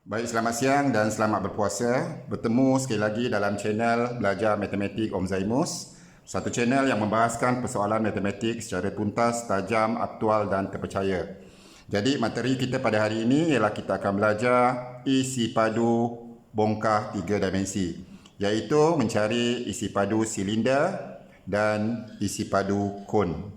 Baik, selamat siang dan selamat berpuasa. Bertemu sekali lagi dalam channel Belajar Matematik Om Zaimus. Satu channel yang membahaskan persoalan matematik secara tuntas, tajam, aktual dan terpercaya. Jadi materi kita pada hari ini ialah kita akan belajar isi padu bongkah 3 dimensi, iaitu mencari isi padu silinder dan isi padu kon.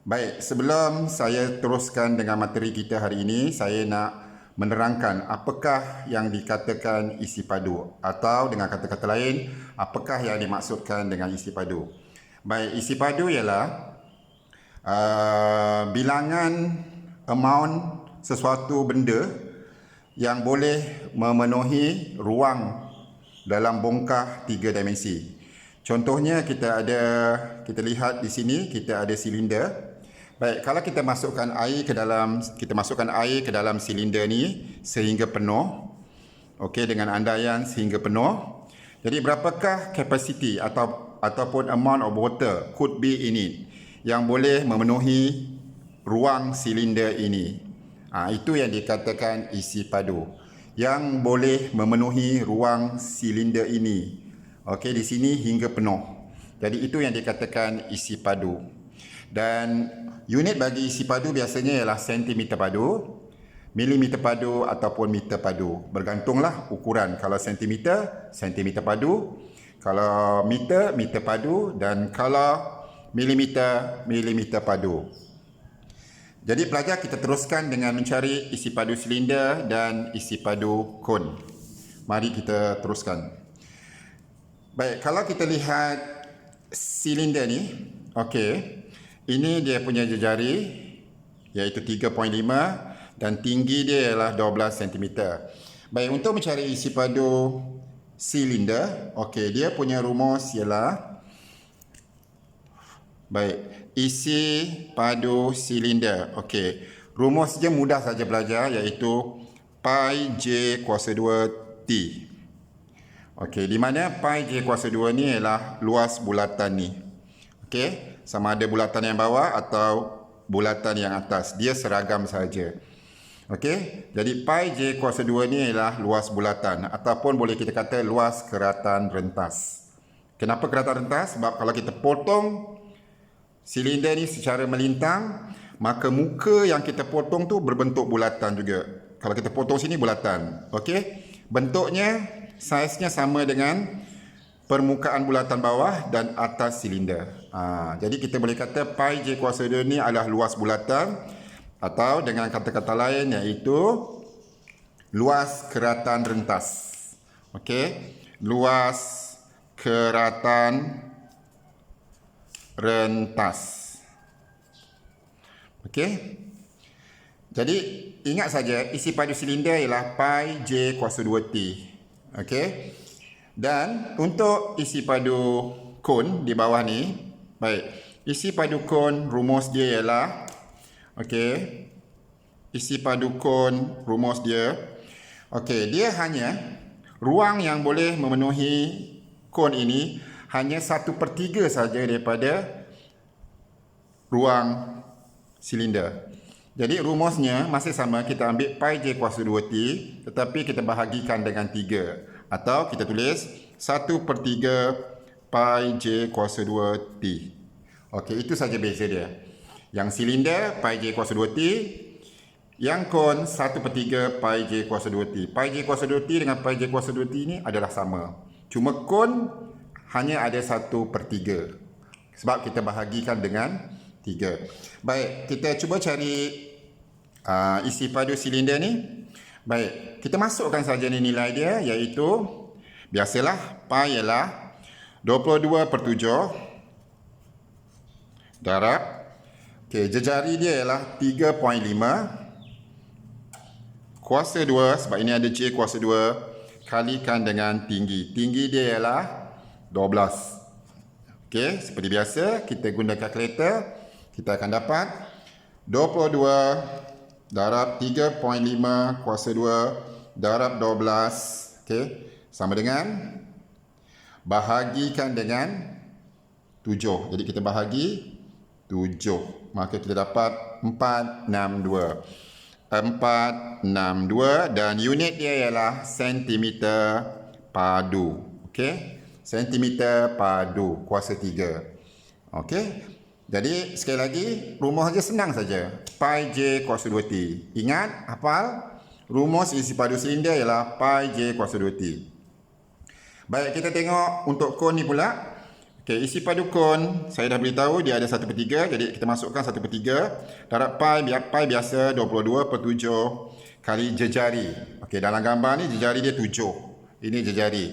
Baik, sebelum saya teruskan dengan materi kita hari ini, saya nak menerangkan apakah yang dikatakan isi padu, atau dengan kata-kata lain, apakah yang dimaksudkan dengan isi padu. Baik, isi padu ialah bilangan amount sesuatu benda yang boleh memenuhi ruang dalam bongkah 3 dimensi. Contohnya kita lihat di sini kita ada silinder. Baik, kalau kita masukkan air ke dalam silinder ni sehingga penuh. Okey, dengan andaian sehingga penuh. Jadi berapakah kapasiti ataupun amount of water could be in it yang boleh memenuhi ruang silinder ini. Itu yang dikatakan isi padu. Yang boleh memenuhi ruang silinder ini. Okey, di sini hingga penuh. Jadi itu yang dikatakan isi padu. Dan unit bagi isi padu biasanya ialah sentimeter padu, milimeter padu ataupun meter padu. Bergantunglah ukuran. Kalau sentimeter, sentimeter padu. Kalau meter, meter padu. Dan kalau milimeter, milimeter padu. Jadi pelajar, kita teruskan dengan mencari isi padu silinder dan isi padu kon. Mari kita teruskan. Baik, kalau kita lihat silinder ni, okey. Ini dia punya jejari, iaitu 3.5 dan tinggi dia ialah 12 cm. Baik, untuk mencari isi padu silinder, okey, dia punya rumus ialah, baik, isi padu silinder. Okey, rumus dia mudah saja belajar, iaitu pi j kuasa 2 T. Okey, di mana pi j kuasa 2 ni ialah luas bulatan ni. Okey, sama ada bulatan yang bawah atau bulatan yang atas. Dia seragam saja. Okey, jadi pi j kuasa 2 ni ialah luas bulatan ataupun boleh kita kata luas keratan rentas. Kenapa keratan rentas? Sebab kalau kita potong silinder ni secara melintang, maka muka yang kita potong tu berbentuk bulatan juga. Kalau kita potong sini bulatan. Okey, bentuknya, saiznya sama dengan permukaan bulatan bawah dan atas silinder. Jadi kita boleh kata pi j kuasa 2 ni adalah luas bulatan, atau dengan kata-kata lain iaitu luas keratan rentas. Okey, luas keratan rentas. Okey. Jadi ingat saja isi padu silinder ialah pi j kuasa 2 T. Okey. Dan untuk isi padu kon di bawah ni, baik, isi padu kon rumus dia ialah, okey, isi padu kon rumus dia, okey, dia hanya ruang yang boleh memenuhi kon ini hanya 1/3 saja daripada ruang silinder. Jadi rumusnya masih sama, kita ambil pi j kuasa 2 T, tetapi kita bahagikan dengan 3. Atau kita tulis 1/3 pi j kuasa 2 T. Okey, itu saja beza dia. Yang silinder pi j kuasa 2 T, yang kon 1/3 pi j kuasa 2 T. Pi j kuasa 2 T dengan pi j kuasa 2 T ni adalah sama. Cuma kon hanya ada 1/3. Sebab kita bahagikan dengan 3. Baik, kita cuba cari isi padu silinder ni. Baik, kita masukkan saja ni nilai dia, iaitu biasalah pi ialah 22/7 darab, okey, jejari dia ialah 3.5 kuasa 2, sebab ini ada j kuasa 2, kalikan dengan tinggi. Tinggi dia ialah 12. Okey, seperti biasa kita guna kalkulator, kita akan dapat 22 darab 3.5 kuasa 2 darab 12, okey, sama dengan, bahagikan dengan 7. Jadi kita bahagi 7, maka kita dapat 462. 462 dan unit dia ialah sentimeter padu. Okey, sentimeter padu kuasa 3. Okey, jadi sekali lagi rumus dia senang saja, pi j kuasa 2t. Ingat, hafal, rumus isi padu silinder ialah pi j kuasa 2t. Baik, kita tengok untuk kon ni pula. Okey, isi padu kon saya dah beritahu dia ada 1/3, jadi kita masukkan 1/3. Darab pi biasa 22/7 kali jejari. Okey, dalam gambar ni jejari dia 7. Ini jejari.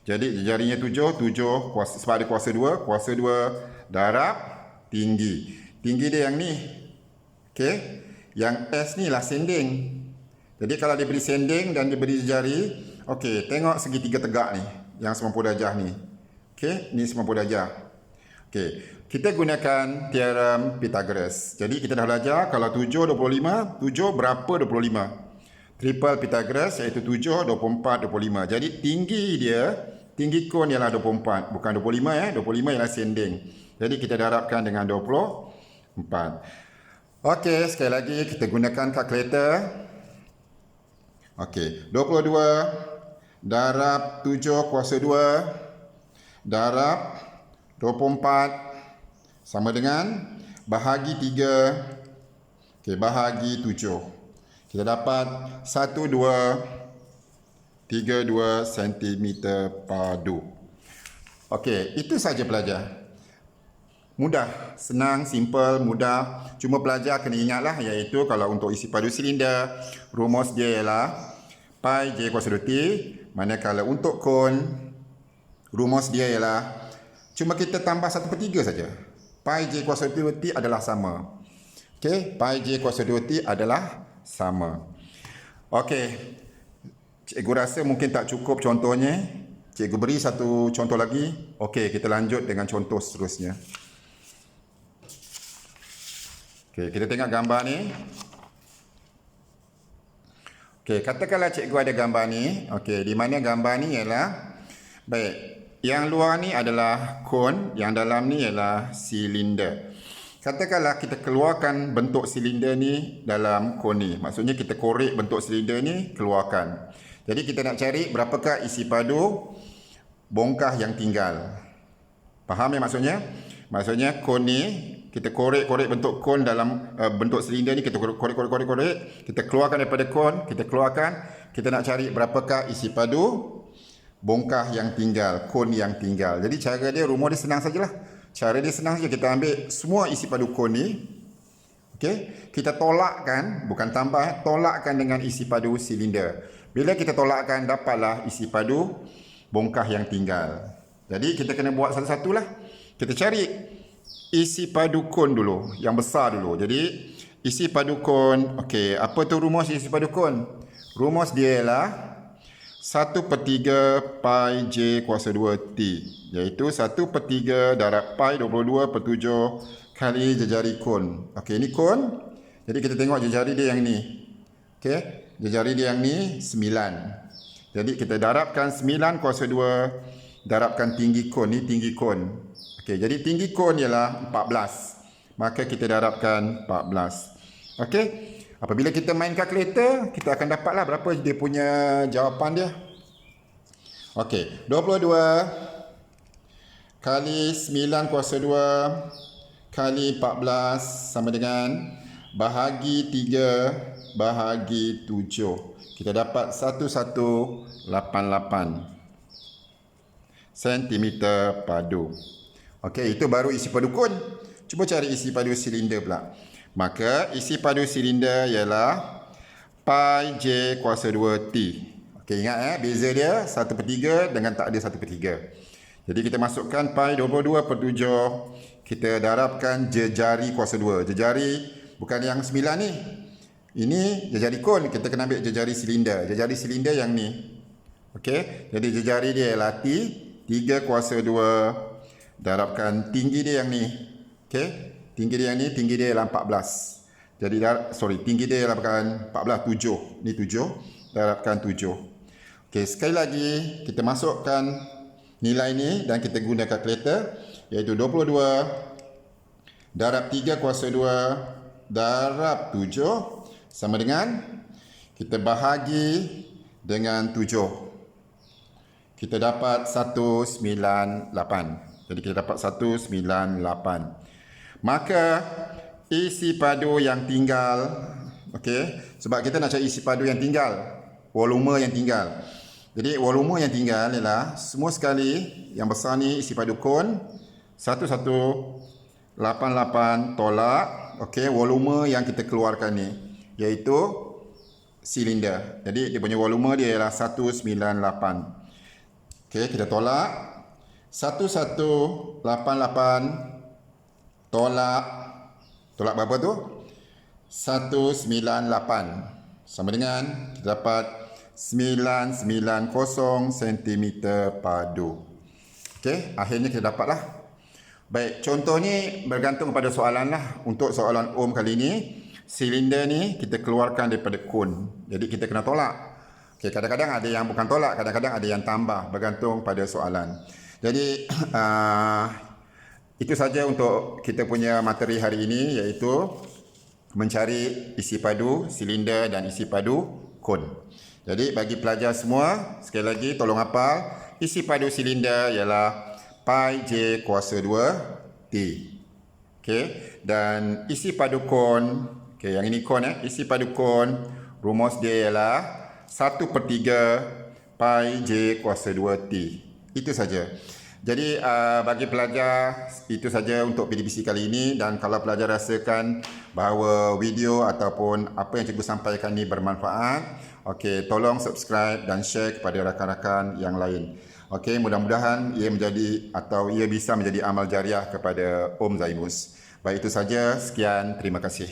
Jadi jejarinya 7 sebab ada kuasa 2 darab tinggi. Tinggi dia yang ni. Okey, yang S ni lah sending. Jadi kalau dia beri sending dan dia beri jejari, okey, tengok segitiga tegak ni, yang 90 darjah ni. Okey, ni 90 darjah. Okey, kita gunakan teorem Pythagoras. Jadi kita dah belajar kalau 7 25, 7 berapa 25? Triple Pythagoras iaitu 7 24 25. Jadi tinggi kon ialah 24, bukan 25 ya. 25 ialah sending. Jadi kita darabkan dengan 24. Okey, sekali lagi kita gunakan kalkulator. Okey, 22 darab 7 kuasa 2 darab 24 sama dengan bahagi 3. Okey, bahagi 7. Kita dapat 1232 cm padu. Okey, itu saja pelajar. Mudah, senang, simple, mudah. Cuma pelajar kena ingatlah, iaitu kalau untuk isi padu silinder, rumus dia ialah pi j kuasa 2t. Manakala untuk kon, rumus dia ialah cuma kita tambah 1/3 saja. Pi j kuasa 2t adalah sama. Okey, pi j kuasa 2t adalah sama. Okey, cikgu rasa mungkin tak cukup contohnya. Cikgu beri satu contoh lagi. Okey, kita lanjut dengan contoh seterusnya. Okey, kita tengok gambar ni. Okey, katakanlah cikgu ada gambar ni. Okey, di mana gambar ni ialah, baik, yang luar ni adalah kon, yang dalam ni ialah silinder. Katakanlah kita keluarkan bentuk silinder ni dalam kon ni. Maksudnya kita korek bentuk silinder ni, keluarkan. Jadi kita nak cari berapakah isi padu bongkah yang tinggal. Faham ya maksudnya? Maksudnya kon ni kita korek bentuk kon dalam bentuk silinder ni, kita korek. Kita keluarkan daripada kon, kita nak cari berapakah isi padu bongkah yang tinggal, kon yang tinggal. Jadi cara dia, rumus dia senang sajalah. Cara dia senang saja. Kita ambil semua isi padu kon ni. Okey, kita tolakkan, bukan tambah, tolakkan dengan isi padu silinder. Bila kita tolakkan, dapatlah isi padu bongkah yang tinggal. Jadi kita kena buat satu-satulah. Kita cari isi padu kon dulu, yang besar dulu. Jadi isi padu kon, okey, apa tu rumus isi padu kon? Rumus dia ialah 1/3 pi j kuasa 2t, iaitu 1/3 darab pi 22/7 kali jejari kon. Okey, ini kon. Jadi kita tengok jejari dia yang ni. Okey, jejari dia yang ni 9. Jadi kita darabkan 9 kuasa 2 darabkan tinggi kon. Ni tinggi kon. Okey, jadi tinggi kon ialah 14. Maka kita darabkan 14. Okey, apabila kita main kalkulator, kita akan dapatlah berapa dia punya jawapan dia. Okey, 22 kali 9 kuasa 2 kali 14 sama dengan bahagi 3 bahagi 7. Kita dapat 1188 cm padu. Okey, itu baru isi padu kon. Cuba cari isi padu silinder pula. Maka isi padu silinder ialah pi j kuasa 2t. Okey, ingat beza dia 1/3 dengan tak ada 1/3. Jadi kita masukkan pi 22/7, kita darabkan jejari kuasa 2. Jejari bukan yang 9 ni. Ini jejari kon, kita kena ambil jejari silinder. Jejari silinder yang ni. Okey, jadi jejari dia ialah t, 3 kuasa 2 darabkan tinggi dia yang ni. Okey, tinggi dia yang ni, tinggi dia ialah 14. Jadi tinggi dia ialah bukan 14, 7. Ni 7, darabkan 7. Okey, sekali lagi kita masukkan nilai ni dan kita guna kalkulator, iaitu 22 darab 3 kuasa 2 darab 7 sama dengan kita bahagi dengan 7. Kita dapat 198. Jadi kita dapat 198. Maka isi padu yang tinggal, okey, sebab kita nak cari isi padu yang tinggal, volume yang tinggal. Jadi volume yang tinggal ialah semua sekali yang besar ni isi padu kon 1188 tolak, okey, volume yang kita keluarkan ni iaitu silinder. Jadi dia punya volume dia ialah 198. Okey, kita tolak 1188 tolak berapa tu? 198 sama dengan kita dapat 990 cm padu. Okey, akhirnya kita dapatlah. Baik, contoh ni bergantung pada soalan lah. Untuk soalan ohm kali ni, silinder ni kita keluarkan daripada kon. Jadi kita kena tolak. Okay, kadang-kadang ada yang bukan tolak, kadang-kadang ada yang tambah, bergantung pada soalan. Jadi itu saja untuk kita punya materi hari ini, iaitu mencari isi padu silinder dan isi padu kon. Jadi bagi pelajar semua, sekali lagi tolong hafal, isi padu silinder ialah pi j kuasa 2 T. Okay, dan isi padu kon, okay, yang ini kon isi padu kon, rumus dia ialah 1/3 pi j kuasa 2 T. Itu saja. Jadi bagi pelajar, itu saja untuk PDPC kali ini. Dan kalau pelajar rasakan bahawa video ataupun apa yang cikgu sampaikan ni bermanfaat, okey, tolong subscribe dan share kepada rakan-rakan yang lain. Okey, mudah-mudahan ia bisa menjadi amal jariah kepada Om Zaimus. Baik, itu saja. Sekian, terima kasih.